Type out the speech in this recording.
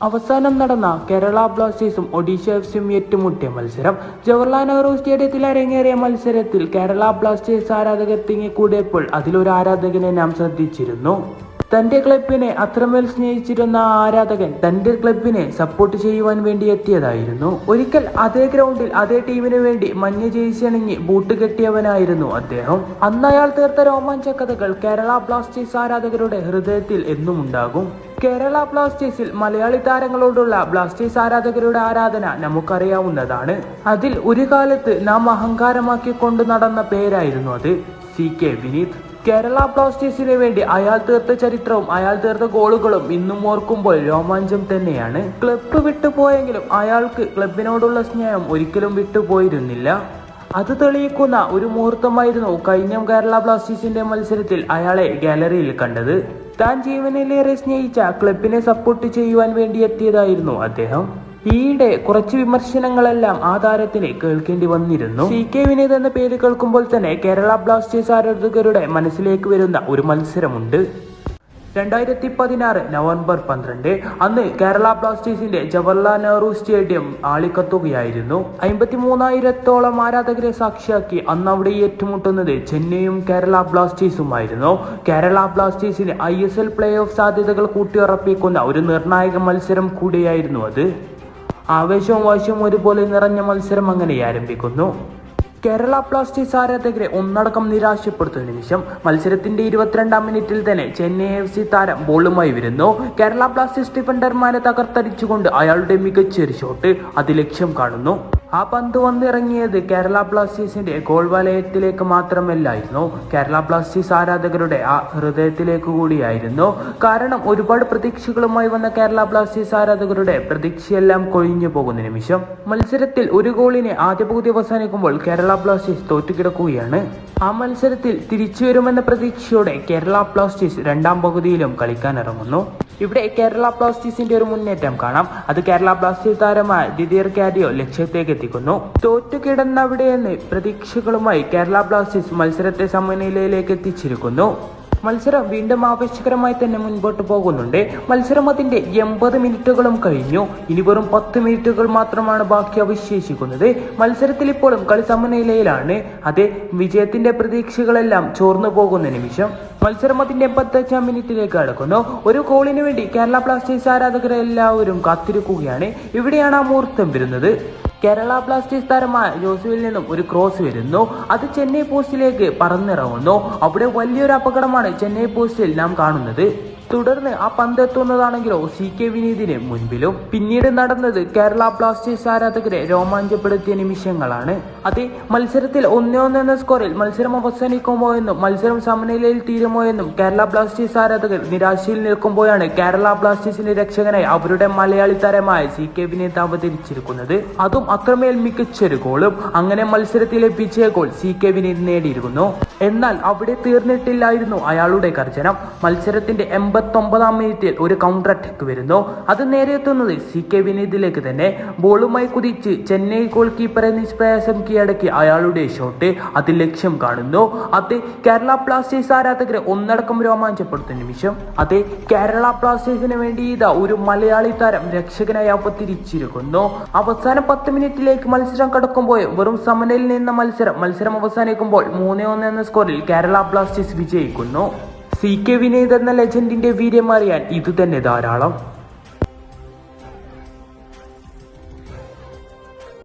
അവസാനം നടന്ന കേരള ബ്ലാസ്റ്റേഴ്സും ഒഡീഷ എഫ്സിയും ഏറ്റുമുട്ടിയ മത്സരം ജവഹർലാൽ നെഹ്റു സ്റ്റേഡിയത്തിൽ അരങ്ങേറിയ മത്സരത്തിൽ കേരള ബ്ലാസ്റ്റേഴ്സ് ആരാധകർ തിങ്ങിക്കൂടിയപ്പോൾ അതിലൊരു ആരാധകനെ നാം ശ്രദ്ധിച്ചിരുന്നു. തന്റെ ക്ലബിനെ അത്രമേൽ സ്നേഹിച്ചിരുന്ന ആ ആരാധകൻ തന്റെ ക്ലബിനെ സപ്പോർട്ട് ചെയ്യുവാൻ വേണ്ടി എത്തിയതായിരുന്നു. ഒരിക്കൽ അതേ ഗ്രൗണ്ടിൽ അതേ ടീമിനു വേണ്ടി മഞ്ഞ ജേഴ്സി അണിഞ്ഞ് ബൂട്ട് കെട്ടിയവനായിരുന്നു അദ്ദേഹം. അന്ന് അയാൾ തീർത്ത രോമാഞ്ച കഥകൾ കേരള ബ്ലാസ്റ്റേഴ്സ് ആരാധകരുടെ ഹൃദയത്തിൽ എന്നും ഉണ്ടാകും. കേരള ബ്ലാസ്റ്റേഴ്സിൽ മലയാളി താരങ്ങളോടുള്ള ബ്ലാസ്റ്റേഴ്സ് ആരാധകരുടെ ആരാധന നമുക്കറിയാവുന്നതാണ്. അതിൽ ഒരു കാലത്ത് നാം അഹങ്കാരമാക്കിക്കൊണ്ട് നടന്ന പേരായിരുന്നു അത് CK വിനീത്. കേരള ബ്ലാസ്റ്റേഴ്സിന് വേണ്ടി അയാൾ തീർത്ത ചരിത്രവും അയാൾ തീർത്ത ഗോളുകളും ഇന്നും ഓർക്കുമ്പോൾ രോമാഞ്ചം തന്നെയാണ്. ക്ലബ്ബ് വിട്ടുപോയെങ്കിലും അയാൾക്ക് ക്ലബിനോടുള്ള സ്നേഹം ഒരിക്കലും വിട്ടുപോയിരുന്നില്ല. അത് തെളിയിക്കുന്ന ഒരു മുഹൂർത്തമായിരുന്നു കഴിഞ്ഞ കേരള ബ്ലാസ്റ്റേഴ്സിന്റെ മത്സരത്തിൽ അയാളെ ഗാലറിയിൽ കണ്ടത്. താൻ ജീവനിലേറെ സ്നേഹിച്ച ക്ലബിനെ സപ്പോർട്ട് ചെയ്യുവാൻ വേണ്ടി എത്തിയതായിരുന്നു അദ്ദേഹം. ഈയിടെ കുറച്ച് വിമർശനങ്ങളെല്ലാം ആ താരത്തിന് കേൾക്കേണ്ടി വന്നിരുന്നു. CK വിനീത് എന്ന പേര് കേൾക്കുമ്പോൾ തന്നെ കേരള ബ്ലാസ്റ്റേഴ്സ് ആരാധകരുടെ മനസ്സിലേക്ക് വരുന്ന ഒരു മത്സരമുണ്ട്. 2016 നവംബർ 12 അന്ന് കേരള ബ്ലാസ്റ്റേഴ്സിന്റെ ജവഹർലാൽ നെഹ്റു സ്റ്റേഡിയം ആളിക്കത്തുകയായിരുന്നു. 53,000-ഓളം ആരാധകരെ സാക്ഷിയാക്കി അന്ന് അവിടെ ഏറ്റുമുട്ടുന്നത് ചെന്നൈയും കേരള ബ്ലാസ്റ്റേഴ്സുമായിരുന്നു. കേരള ബ്ലാസ്റ്റേഴ്സിന് ISL പ്ലേ ഓഫ് സാധ്യതകൾ കൂട്ടിയുറപ്പിക്കുന്ന ഒരു നിർണായക മത്സരം കൂടിയായിരുന്നു അത്. ആവേശവും വാശിയും ഒരുപോലെ നിറഞ്ഞ മത്സരം അങ്ങനെ ആരംഭിക്കുന്നു. കേരള ബ്ലാസ്റ്റേഴ്സ് ആരാധകരെ ഒന്നടക്കം നിരാശപ്പെടുത്തുന്ന നിമിഷം മത്സരത്തിന്റെ 22-ാം മിനിറ്റിൽ തന്നെ ചെന്നൈ FC താരം ബോളുമായി വരുന്നു. കേരള ബ്ലാസ്റ്റേഴ്സ് ഡിഫൻഡർമാരെ തകർത്തടിച്ചുകൊണ്ട് അയാളുടെ മികച്ചൊരു ഷോട്ട് അത് ലക്ഷ്യം കാണുന്നു. ആ പന്ത് വന്നിറങ്ങിയത് കേരള ബ്ലാസ്റ്റേഴ്സിന്റെ ഗോൾ വലയത്തിലേക്ക് മാത്രമല്ലായിരുന്നു, കേരള ബ്ലാസ്റ്റേഴ്സ് ആരാധകരുടെ ആ ഹൃദയത്തിലേക്ക് കൂടിയായിരുന്നു. കാരണം ഒരുപാട് പ്രതീക്ഷകളുമായി വന്ന കേരള ബ്ലാസ്റ്റേഴ്സ് ആരാധകരുടെ പ്രതീക്ഷയെല്ലാം കൊഴിഞ്ഞു പോകുന്ന നിമിഷം. മത്സരത്തിൽ ഒരു ഗോളിന് ആദ്യ പകുതി അവസാനിക്കുമ്പോൾ കേരള ബ്ലാസ്റ്റേഴ്സ് തോറ്റുകിടക്കുകയാണ്. ആ മത്സരത്തിൽ തിരിച്ചു വരുമെന്ന പ്രതീക്ഷയോടെ കേരള ബ്ലാസ്റ്റേഴ്സ് രണ്ടാം പകുതിയിലും കളിക്കാൻ ഇറങ്ങുന്നു. ഇവിടെ കേരള ബ്ലാസ്റ്റേഴ്സിന്റെ ഒരു മുന്നേറ്റം കാണാം. അത് കേരള ബ്ലാസ്റ്റേഴ്സ് താരമായ ദിദിയർ കാരിയോ ലക്ഷ്യത്തേക്ക് എത്തിക്കുന്നു. തോറ്റുകിടന്നവിടെയെന്ന് പ്രതീക്ഷകളുമായി കേരള ബ്ലാസ്റ്റേഴ്സ് മത്സരത്തെ സമനിലയിലേക്ക് എത്തിച്ചിരിക്കുന്നു. മത്സരം വീണ്ടും ആവേശകരമായി തന്നെ മുൻപോട്ട് പോകുന്നുണ്ട്. മത്സരം അതിന്റെ 80 മിനിറ്റുകളും കഴിഞ്ഞു. ഇനി വെറും 10 മിനിറ്റുകൾ മാത്രമാണ് ബാക്കി അവശേഷിക്കുന്നത്. മത്സരത്തിൽ ഇപ്പോഴും കളി സമനിലയിലാണ്. അതേ വിജയത്തിന്റെ പ്രതീക്ഷകളെല്ലാം ചോർന്നു പോകുന്ന നിമിഷം. മത്സരം അതിന്റെ 85-ാം മിനിറ്റിലേക്ക് കടക്കുന്നു. ഒരു ഗോളിന് വേണ്ടി കേരള ബ്ലാസ്റ്റേഴ്സ് ആരാധകരെ എല്ലാവരും കാത്തിരിക്കുകയാണ്. ഇവിടെയാണ് ആ മുഹൂർത്തം വരുന്നത്. കേരള ബ്ലാസ്റ്റേഴ്സ് താരമായ ജോസുവിൽ നിന്നും ഒരു ക്രോസ് വരുന്നു. അത് ചെന്നൈ പോസ്റ്റിലേക്ക് പറന്നിറങ്ങുന്നു. അവിടെ വലിയൊരു അപകടമാണ് ചെന്നൈ പോസ്റ്റിൽ നാം കാണുന്നത്. തുടർന്ന് ആ പന്ത് എത്തുന്നതാണെങ്കിലോ CK വിനീതിന് മുൻപിലും. പിന്നീട് നടന്നത് കേരള ബ്ലാസ്റ്റേഴ്സ് ആരാധകരെ രോമാഞ്ചപ്പെടുത്തിയ നിമിഷങ്ങളാണ്. അതേ മത്സരത്തിൽ 1-1 എന്ന സ്കോറിൽ മത്സരം അവസാനിക്കുമോ എന്നും മത്സരം സമനിലയിൽ തീരുമോ എന്നും കേരള ബ്ലാസ്റ്റേഴ്സ് ആരാധകർ നിരാശയിൽ നിൽക്കുമ്പോഴാണ് കേരള ബ്ലാസ്റ്റേഴ്സിന്റെ രക്ഷകനായി അവരുടെ മലയാളി താരമായ CK വിനീത് അവതരിച്ചിരിക്കുന്നത്. അതും അത്രമേൽ മികച്ചൊരു ഗോളും. അങ്ങനെ മത്സരത്തിലെ വിജയ ഗോൾ CK വിനീത് നേടിയിരിക്കുന്നു. എന്നാൽ അവിടെ തീർന്നിട്ടില്ലായിരുന്നു അയാളുടെ ഗർജനം. മത്സരത്തിന്റെ 89-ാം മിനിറ്റിൽ ഒരു കൗണ്ടർ അറ്റാക്ക് വരുന്നു. അത് നേരെ എത്തുന്നത് CK വിനീതിലേക്ക് തന്നെ. ബോളുമായി കുതിച്ച് ചെന്നൈ ഗോൾ കീപ്പറെ നിഷ്പ്രയാസം കീഴടക്കി അയാളുടെ ഷോട്ട് അത് ലക്ഷ്യം കാണുന്നു. അത് കേരള ബ്ലാസ്റ്റേഴ്സ് ആരാധകരെ ഒന്നടക്കം രോമാഞ്ചപ്പെടുത്തുന്ന നിമിഷം. അത് കേരള ബ്ലാസ്റ്റേഴ്സിന് വേണ്ടി ഇതാ ഒരു മലയാളി താരം രക്ഷകനായി അവതരിച്ചിരിക്കുന്നു. അവസാന 10 മിനിറ്റിലേക്ക് മത്സരം കടക്കുമ്പോൾ വെറും സമനിലയിൽ നിന്ന മത്സരം അവസാനിക്കുമ്പോൾ 3-1 എന്ന സ്കോറിൽ കേരള ബ്ലാസ്റ്റേഴ്സ് വിജയിക്കുന്നു. CK വിനീത് എന്ന ലെജൻഡിന്റെ വീര്യം അറിയാൻ ഇതുതന്നെ ധാരാളം.